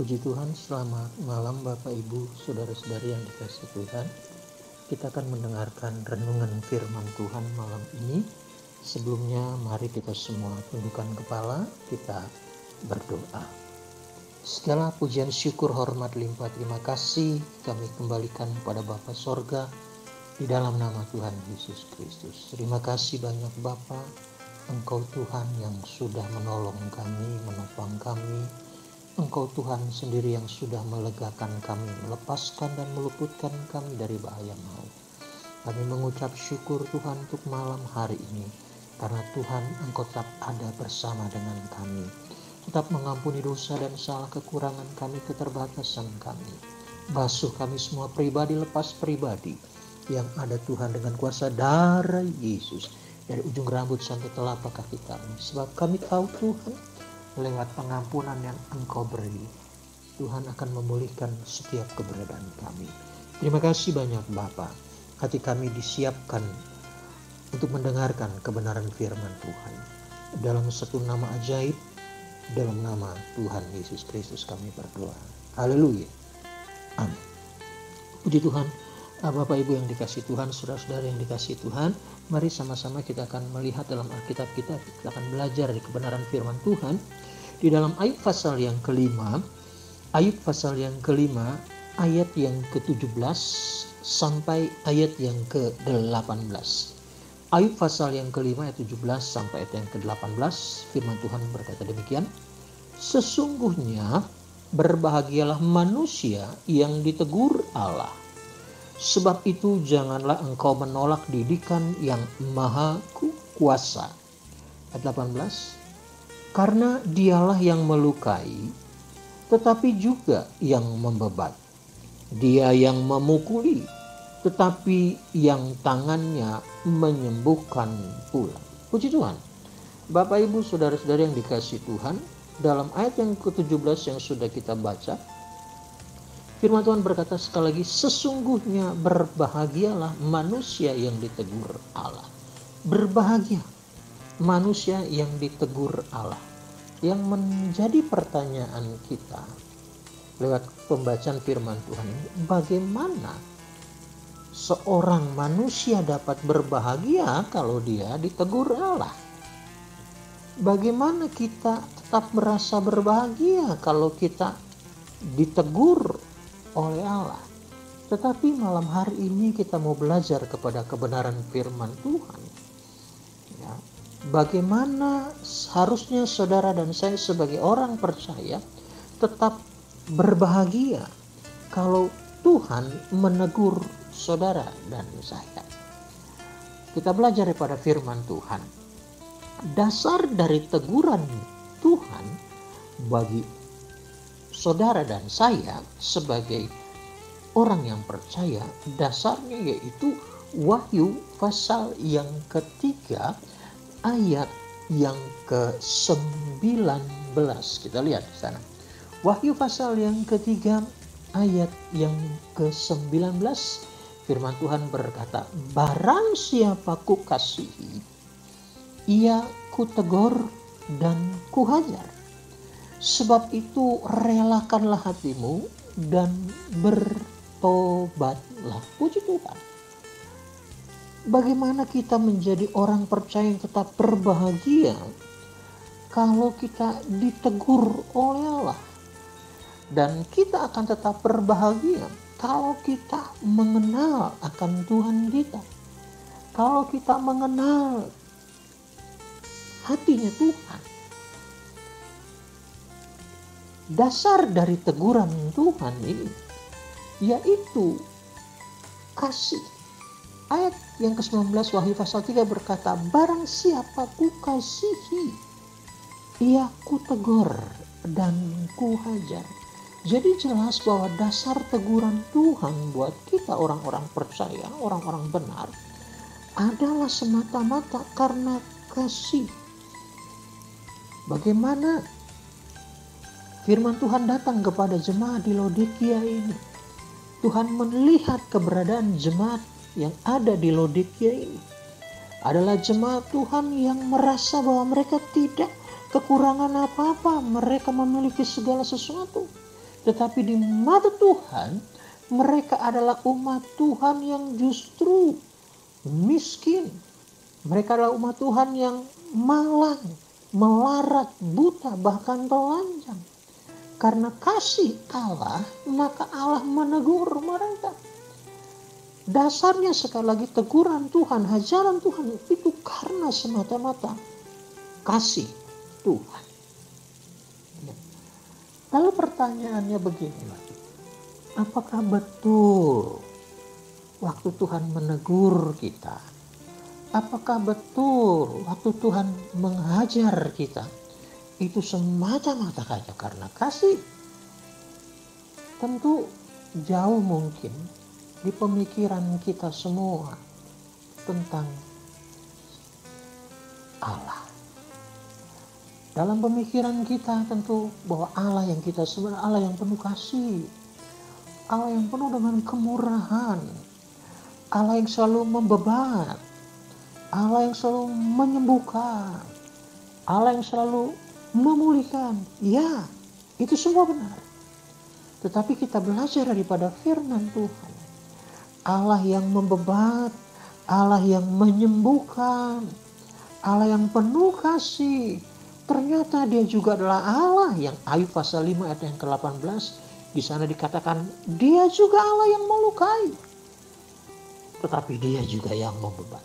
Puji Tuhan, selamat malam Bapak Ibu, Saudara-saudari yang dikasihi Tuhan. Kita akan mendengarkan renungan firman Tuhan malam ini. Sebelumnya mari kita semua tundukkan kepala, kita berdoa. Segala pujian, syukur, hormat, limpah terima kasih kami kembalikan kepada Bapa Sorga di dalam nama Tuhan Yesus Kristus. Terima kasih banyak Bapa, Engkau Tuhan yang sudah menolong kami, menopang kami. Engkau Tuhan sendiri yang sudah melegakan kami, melepaskan dan meluputkan kami dari bahaya maut. Kami mengucap syukur Tuhan untuk malam hari ini, karena Tuhan Engkau tetap ada bersama dengan kami. Tetap mengampuni dosa dan salah kekurangan kami, keterbatasan kami. Basuh kami semua pribadi lepas pribadi, yang ada Tuhan dengan kuasa darah Yesus, dari ujung rambut sampai telapak kaki kami. Sebab kami tahu Tuhan, lewat pengampunan yang Engkau beri, Tuhan akan memulihkan setiap keberadaan kami. Terima kasih banyak Bapa. Hati kami disiapkan untuk mendengarkan kebenaran firman Tuhan. Dalam satu nama ajaib, dalam nama Tuhan Yesus Kristus kami berdoa. Haleluya. Amin. Puji Tuhan. Bapak Ibu yang dikasihi Tuhan, saudara-saudara yang dikasihi Tuhan, mari sama-sama kita akan melihat dalam Alkitab kita akan belajar di kebenaran firman Tuhan di dalam Ayub pasal yang kelima, ayat yang ke-17 sampai ayat yang ke-18. Ayub pasal yang kelima ayat 17 sampai ayat yang ke-18, firman Tuhan berkata demikian: Sesungguhnya berbahagialah manusia yang ditegur Allah. Sebab itu janganlah engkau menolak didikan yang maha kuasa. Ayat 18. Karena dialah yang melukai, tetapi juga yang membebat. Dia yang memukuli, tetapi yang tangannya menyembuhkan pula. Puji Tuhan. Bapak Ibu saudara-saudari yang dikasihi Tuhan, dalam ayat yang ke-17 yang sudah kita baca, firman Tuhan berkata sekali lagi, sesungguhnya berbahagialah manusia yang ditegur Allah. Berbahagia manusia yang ditegur Allah. Yang menjadi pertanyaan kita lewat pembacaan firman Tuhan ini, bagaimana seorang manusia dapat berbahagia kalau dia ditegur Allah? Bagaimana kita tetap merasa berbahagia kalau kita ditegur oleh Allah? Tetapi malam hari ini kita mau belajar kepada kebenaran firman Tuhan. Ya, bagaimana seharusnya saudara dan saya sebagai orang percaya tetap berbahagia kalau Tuhan menegur saudara dan saya. Kita belajar daripada firman Tuhan. Dasar dari teguran Tuhan bagi saudara dan saya sebagai orang yang percaya, dasarnya yaitu Wahyu pasal yang ketiga ayat yang ke-19. Kita lihat di sana. Wahyu pasal yang ketiga ayat yang ke-19, firman Tuhan berkata, barang siapa kukasihi, ia kutegur dan kuhajar. Sebab itu relakanlah hatimu dan bertobatlah. Puji Tuhan. Bagaimana kita menjadi orang percaya yang tetap berbahagia kalau kita ditegur oleh Allah? Dan kita akan tetap berbahagia kalau kita mengenal akan Tuhan kita. Kalau kita mengenal hatinya Tuhan. Dasar dari teguran Tuhan ini yaitu kasih. Ayat yang ke-19 Wahyu pasal 3 berkata, barang siapa kukasihi, ia kutegur dan kuhajar. Jadi jelas bahwa dasar teguran Tuhan buat kita orang-orang percaya, orang-orang benar, adalah semata-mata karena kasih. Bagaimana firman Tuhan datang kepada jemaat di Laodikia ini. Tuhan melihat keberadaan jemaat yang ada di Laodikia ini. Adalah jemaat Tuhan yang merasa bahwa mereka tidak kekurangan apa-apa. Mereka memiliki segala sesuatu. Tetapi di mata Tuhan, mereka adalah umat Tuhan yang justru miskin. Mereka adalah umat Tuhan yang malang, melarat, buta, bahkan telanjang. Karena kasih Allah, maka Allah menegur mereka. Dasarnya sekali lagi teguran Tuhan, hajaran Tuhan itu karena semata-mata kasih Tuhan. Lalu pertanyaannya beginilah, apakah betul waktu Tuhan menegur kita? Apakah betul waktu Tuhan menghajar kita itu semata-mata saja karena kasih? Tentu jauh mungkin di pemikiran kita semua tentang Allah. Dalam pemikiran kita tentu bahwa Allah yang kita sembah, Allah yang penuh kasih, Allah yang penuh dengan kemurahan, Allah yang selalu membebat, Allah yang selalu menyembuhkan, Allah yang selalu memulihkan. Ya, itu semua benar. Tetapi kita belajar daripada firman Tuhan, Allah yang membebat, Allah yang menyembuhkan, Allah yang penuh kasih. Ternyata dia juga adalah Allah yang Ayub pasal 5 ayat yang ke-18. Di sana dikatakan dia juga Allah yang melukai. Tetapi dia juga yang membebat.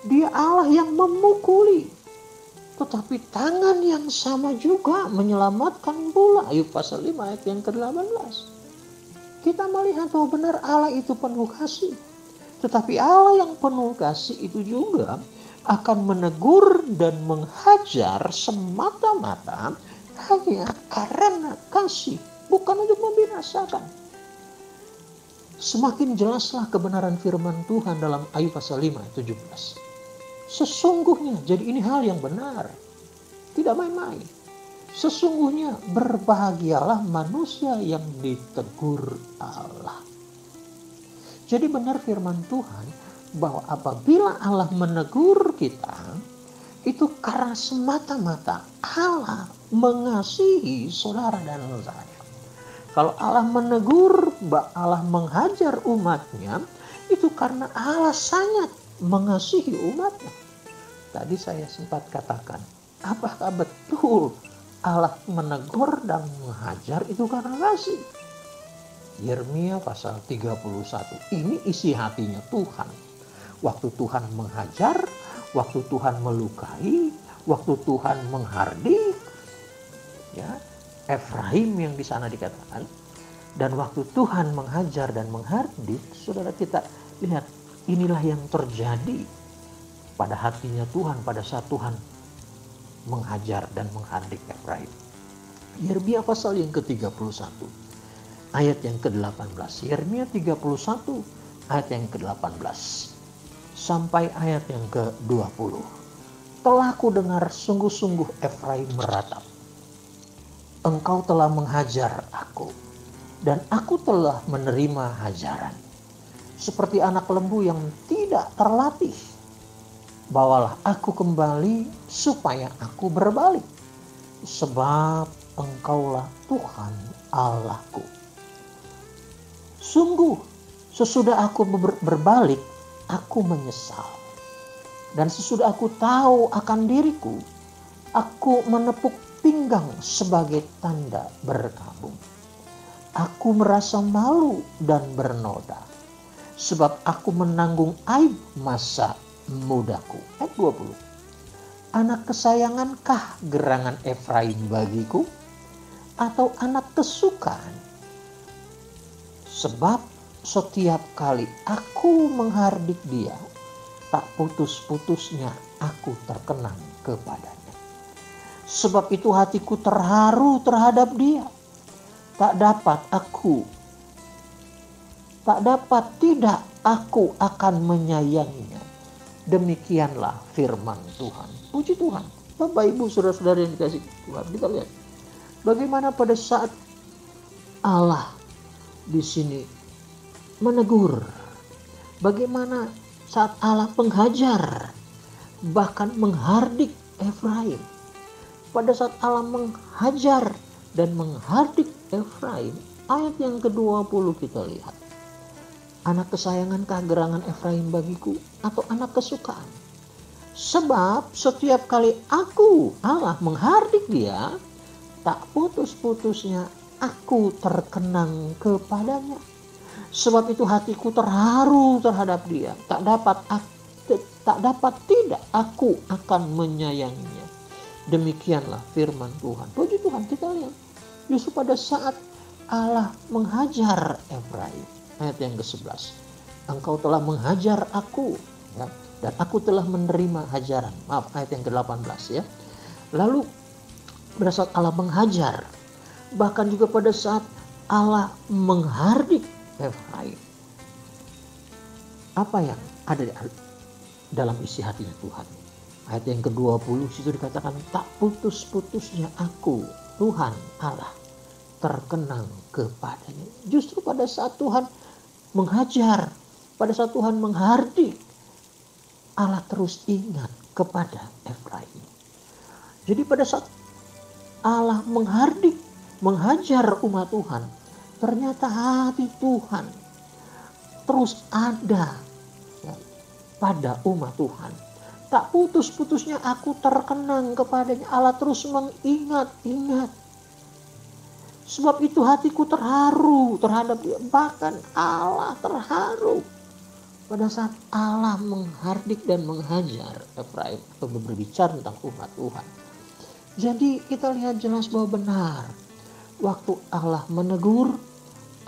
Dia Allah yang memukuli. Tetapi tangan yang sama juga menyelamatkan pula. Ayub pasal 5 ayat yang ke-18. Kita melihat bahwa benar Allah itu penuh kasih. Tetapi Allah yang penuh kasih itu juga akan menegur dan menghajar semata-mata hanya karena kasih, bukan untuk membinasakan. Semakin jelaslah kebenaran firman Tuhan dalam Ayub pasal 5 ayat 17. Sesungguhnya, jadi ini hal yang benar, tidak main-main. Sesungguhnya berbahagialah manusia yang ditegur Allah. Jadi benar firman Tuhan bahwa apabila Allah menegur kita, itu karena semata-mata Allah mengasihi saudara dan saya. Kalau Allah menegur, Allah menghajar umatnya, itu karena Allah sangat mengasihi umatnya. Tadi saya sempat katakan, apakah betul Allah menegur dan menghajar itu karena kasih? Yeremia pasal 31, ini isi hatinya Tuhan. Waktu Tuhan menghajar, waktu Tuhan melukai, waktu Tuhan menghardik, ya, Efraim yang di sana dikatakan, dan waktu Tuhan menghajar dan menghardik, saudara kita lihat, inilah yang terjadi pada hatinya Tuhan pada saat Tuhan menghajar dan menghardik Efraim. Yeremia pasal yang ke-31, ayat yang ke-18. Yeremia 31, ayat yang ke-18. Sampai ayat yang ke-20. Telah ku dengar sungguh-sungguh Efraim meratap. Engkau telah menghajar aku, dan aku telah menerima hajaran. Seperti anak lembu yang tidak terlatih. Bawalah aku kembali supaya aku berbalik. Sebab engkaulah Tuhan Allahku. Sungguh, sesudah aku berbalik, aku menyesal. Dan sesudah aku tahu akan diriku, aku menepuk pinggang sebagai tanda berkabung. Aku merasa malu dan bernoda, sebab aku menanggung aib masa mudaku. Ayat 20. Anak kesayangankah gerangan Efraim bagiku, atau anak kesukaan? Sebab setiap kali aku menghardik dia, tak putus-putusnya aku terkenang kepadanya. Sebab itu hatiku terharu terhadap dia. Tak dapat tidak aku akan menyayanginya. Demikianlah firman Tuhan. Puji Tuhan. Bapak Ibu saudara-saudara yang dikasih Tuhan, kita lihat bagaimana pada saat Allah di sini menegur, bagaimana saat Allah menghajar, bahkan menghardik Efraim. Pada saat Allah menghajar dan menghardik Efraim. Ayat yang ke-20 kita lihat. Anak kesayangankah gerangan Efraim bagiku, atau anak kesukaan? Sebab setiap kali aku, Allah, menghardik dia, tak putus-putusnya aku terkenang kepadanya. Sebab itu hatiku terharu terhadap dia. Tak dapat tidak aku akan menyayanginya. Demikianlah firman Tuhan. Puji Tuhan, kita lihat. Justru pada saat Allah menghajar Efraim. Ayat yang ke-11. Engkau telah menghajar aku, ya, dan aku telah menerima hajaran. Maaf, ayat yang ke-18 ya. Lalu pada saat Allah menghajar, bahkan juga pada saat Allah menghardik Efraim, apa yang ada dalam isi hatinya Tuhan? Ayat yang ke-20 situ dikatakan, tak putus-putusnya aku, Tuhan Allah, terkenang kepadanya. Justru pada saat Tuhan menghajar, pada saat Tuhan menghardik, Allah terus ingat kepada Efraim. Jadi pada saat Allah menghardik, menghajar umat Tuhan, ternyata hati Tuhan terus ada, ya, pada umat Tuhan. Tak putus-putusnya aku terkenang kepadanya. Allah terus mengingat-ingat. Sebab itu hatiku terharu terhadap dia. Bahkan Allah terharu pada saat Allah menghardik dan menghajar Efraim, atau berbicara tentang umat Tuhan. Jadi kita lihat jelas bahwa benar, waktu Allah menegur,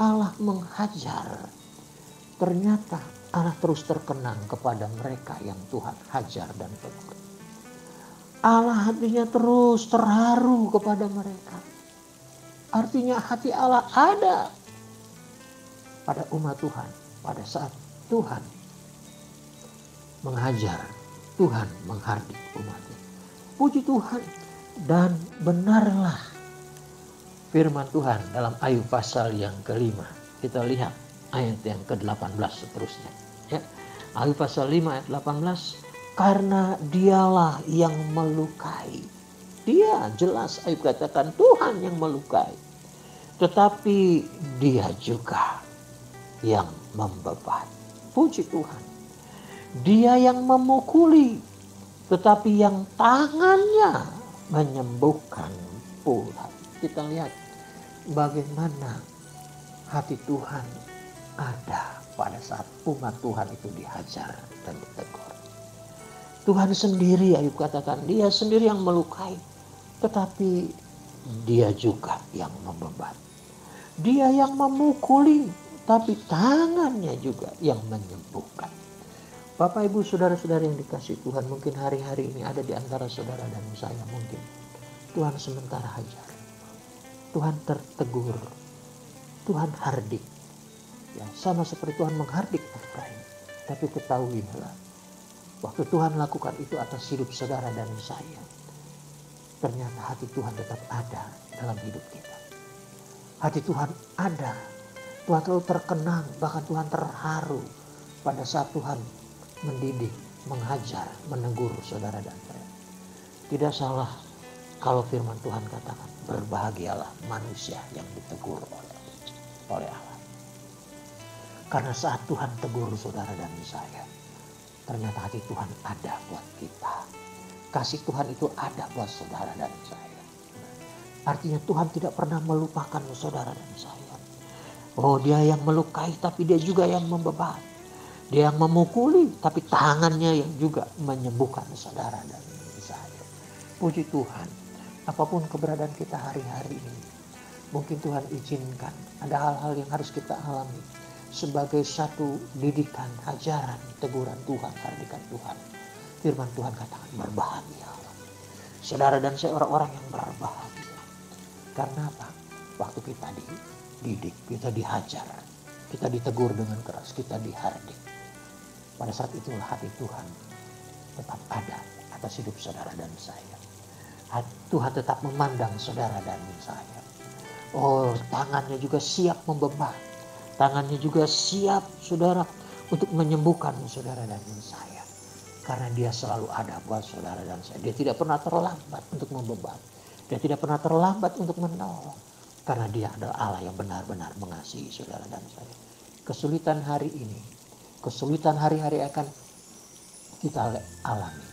Allah menghajar, ternyata Allah terus terkenang kepada mereka yang Tuhan hajar dan tegur. Allah hatinya terus terharu kepada mereka. Artinya hati Allah ada pada umat Tuhan pada saat Tuhan menghajar, Tuhan menghardik umatnya. Puji Tuhan. Dan benarlah firman Tuhan dalam Ayub pasal yang ke-5. Kita lihat ayat yang ke-18 seterusnya. Ya. Ayub pasal 5 ayat 18. Karena dialah yang melukai. Dia jelas Ayub katakan Tuhan yang melukai. Tetapi dia juga yang membebat. Puji Tuhan. Dia yang memukuli. Tetapi yang tangannya menyembuhkan pula. Kita lihat bagaimana hati Tuhan ada pada saat umat Tuhan itu dihajar dan ditegur. Tuhan sendiri, Ayub katakan, dia sendiri yang melukai, tetapi dia juga yang membebat. Dia yang memukuli, tapi tangannya juga yang menyembuhkan. Bapak, Ibu, saudara-saudara yang dikasihi Tuhan, mungkin hari-hari ini ada di antara saudara dan saya, mungkin Tuhan sementara hajar, Tuhan tertegur, Tuhan hardik, ya, sama seperti Tuhan menghardik Efraim. Tapi ketahuilah, waktu Tuhan lakukan itu atas hidup saudara dan saya, ternyata hati Tuhan tetap ada dalam hidup kita. Hati Tuhan ada, Tuhan selalu terkenang, bahkan Tuhan terharu pada saat Tuhan mendidik, menghajar, menegur saudara dan saya. Tidak salah kalau firman Tuhan katakan, berbahagialah manusia yang ditegur oleh Allah. Karena saat Tuhan tegur saudara dan saya, ternyata hati Tuhan ada buat kita. Kasih Tuhan itu ada buat saudara dan saya. Artinya Tuhan tidak pernah melupakan saudara dan saya. Oh, dia yang melukai tapi dia juga yang membebat. Dia yang memukuli, tapi tangannya yang juga menyembuhkan saudara dan saya. Puji Tuhan, apapun keberadaan kita hari-hari ini, mungkin Tuhan izinkan ada hal-hal yang harus kita alami sebagai satu didikan, hajaran, teguran Tuhan, hardikan Tuhan. Firman Tuhan katakan, berbahagia. Saudara dan saya orang-orang yang berbahagia. Karena apa? Waktu kita dididik, kita dihajar, kita ditegur dengan keras, kita dihardik. Pada saat itulah hati Tuhan tetap ada atas hidup saudara dan saya. Tuhan tetap memandang saudara dan saya. Oh, tangannya juga siap membebat. Tangannya juga siap, saudara, untuk menyembuhkan saudara dan saya. Karena dia selalu ada buat saudara dan saya. Dia tidak pernah terlambat untuk membebat. Dia tidak pernah terlambat untuk menolong. Karena Dia adalah Allah yang benar-benar mengasihi saudara dan saya. Kesulitan hari ini, kesulitan hari-hari akan kita alami.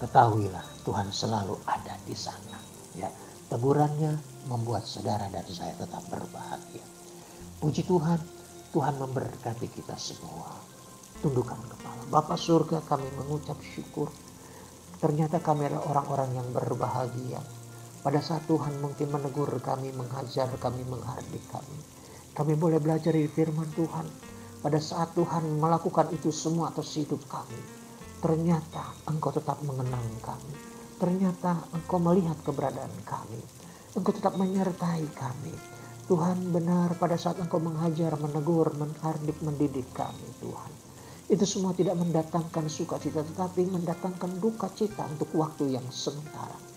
Ketahuilah Tuhan selalu ada di sana. Ya, tegurannya membuat saudara dan saya tetap berbahagia. Puji Tuhan, Tuhan memberkati kita semua. Tundukkan kepala. Bapa surga, kami mengucap syukur. Ternyata kami adalah orang-orang yang berbahagia. Pada saat Tuhan mungkin menegur kami, menghajar kami, menghardik kami. Kami boleh belajar dari firman Tuhan. Pada saat Tuhan melakukan itu semua atas hidup kami, ternyata Engkau tetap mengenang kami. Ternyata Engkau melihat keberadaan kami. Engkau tetap menyertai kami. Tuhan, benar pada saat Engkau menghajar, menegur, menghardik, mendidik kami, Tuhan. Itu semua tidak mendatangkan sukacita, tetapi mendatangkan duka cita untuk waktu yang sementara.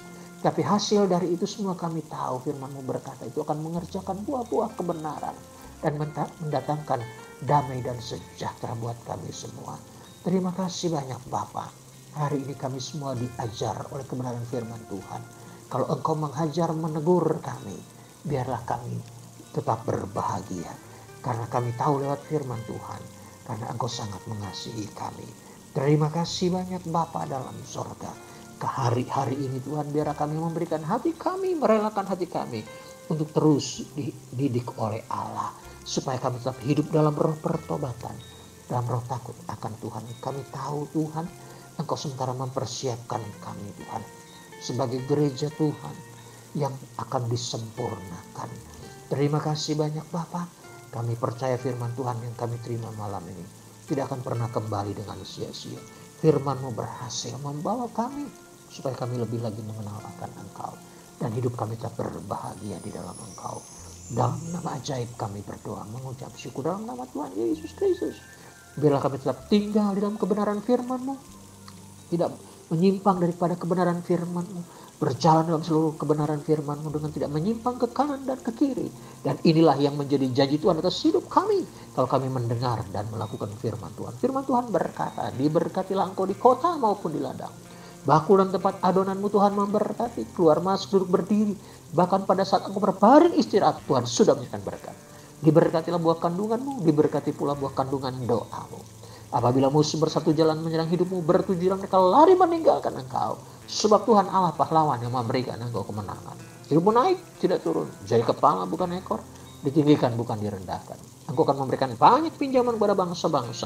Tapi hasil dari itu semua kami tahu firman-Mu berkata itu akan mengerjakan buah-buah kebenaran dan mendatangkan damai dan sejahtera buat kami semua. Terima kasih banyak Bapa. Hari ini kami semua diajar oleh kebenaran firman Tuhan. Kalau Engkau menghajar, menegur kami, biarlah kami tetap berbahagia. Karena kami tahu lewat firman Tuhan, karena Engkau sangat mengasihi kami. Terima kasih banyak Bapa dalam sorga. Ke hari-hari ini Tuhan, biar kami memberikan hati kami, merelakan hati kami untuk terus dididik oleh Allah. Supaya kami tetap hidup dalam roh pertobatan, dalam roh takut akan Tuhan. Kami tahu Tuhan, Engkau sementara mempersiapkan kami Tuhan sebagai gereja Tuhan yang akan disempurnakan. Terima kasih banyak Bapa. Kami percaya firman Tuhan yang kami terima malam ini tidak akan pernah kembali dengan sia-sia. Firman-Mu berhasil membawa kami supaya kami lebih lagi mengenal akan Engkau. Dan hidup kami tetap berbahagia di dalam Engkau. Dalam nama ajaib kami berdoa, mengucap syukur dalam nama Tuhan Yesus Kristus. Biarlah kami tetap tinggal di dalam kebenaran firman-Mu. Tidak menyimpang daripada kebenaran firman-Mu. Berjalan dalam seluruh kebenaran firman-Mu dengan tidak menyimpang ke kanan dan ke kiri. Dan inilah yang menjadi janji Tuhan atas hidup kami. Kalau kami mendengar dan melakukan firman Tuhan. Firman Tuhan berkata, diberkatilah engkau di kota maupun di ladang. Bakul dan tempat adonanmu Tuhan memberkati. Keluar masuk duduk berdiri. Bahkan pada saat engkau berbaring istirahat, Tuhan sudah memberikan berkat. Diberkatilah buah kandunganmu. Diberkati pula buah kandungan doamu. Apabila musuh bersatu jalan menyerang hidupmu, bertujuh jalan mereka lari meninggalkan engkau. Sebab Tuhan Allah pahlawan yang memberikan engkau kemenangan. Hidupmu naik, tidak turun. Jadi kepala bukan ekor. Ditinggikan bukan direndahkan. Engkau akan memberikan banyak pinjaman kepada bangsa-bangsa.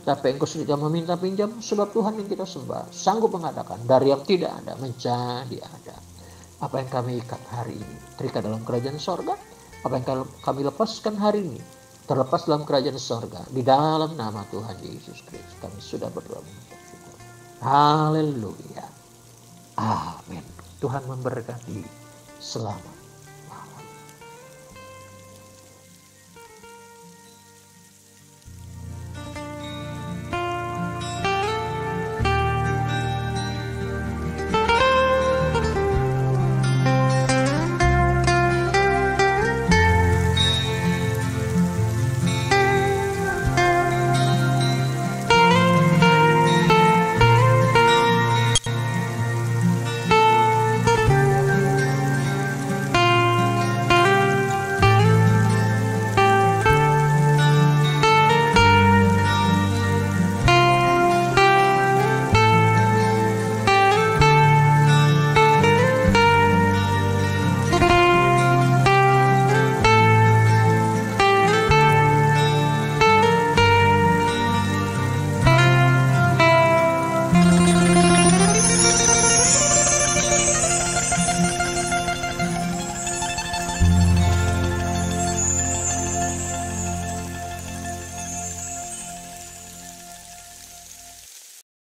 Tapi engkau sudah meminta pinjam, sebab Tuhan yang kita sembah sanggup mengadakan dari yang tidak ada menjadi ada. Apa yang kami ikat hari ini terikat dalam kerajaan sorga. Apa yang kami lepaskan hari ini terlepas dalam kerajaan sorga. Di dalam nama Tuhan Yesus Kristus kami sudah berdoa mengucap syukur. Haleluya. Amin. Tuhan memberkati. Selamat.